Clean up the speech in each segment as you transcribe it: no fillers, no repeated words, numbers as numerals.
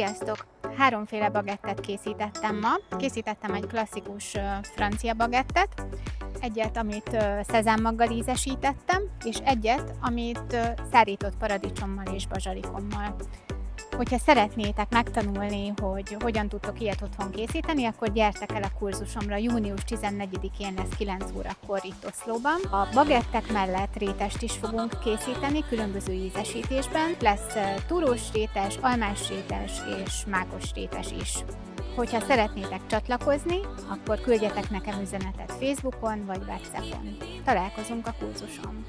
Sziasztok! Háromféle bagettet készítettem ma. Készítettem egy klasszikus francia bagettet, egyet, amit szezámmaggal ízesítettem, és egyet, amit szárított paradicsommal és bazsalikommal. Hogyha szeretnétek megtanulni, hogy hogyan tudtok ilyet otthon készíteni, akkor gyertek el a kurzusomra, június 14-én lesz 9 órakor itt Oszlóban. A bagettek mellett rétest is fogunk készíteni, különböző ízesítésben. Lesz túrós rétes, almás rétes és mákos rétes is. Hogyha szeretnétek csatlakozni, akkor küldjetek nekem üzenetet Facebookon vagy WhatsAppon. Találkozunk a kurzuson!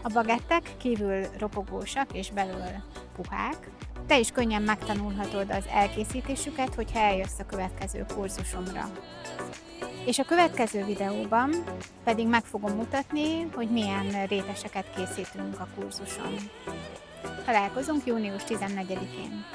A bagettek kívül ropogósak és belül puhák. Te is könnyen megtanulhatod az elkészítésüket, hogyha eljössz a következő kurzusomra. És a következő videóban pedig meg fogom mutatni, hogy milyen réteseket készítünk a kurzuson. Találkozunk június 14-én.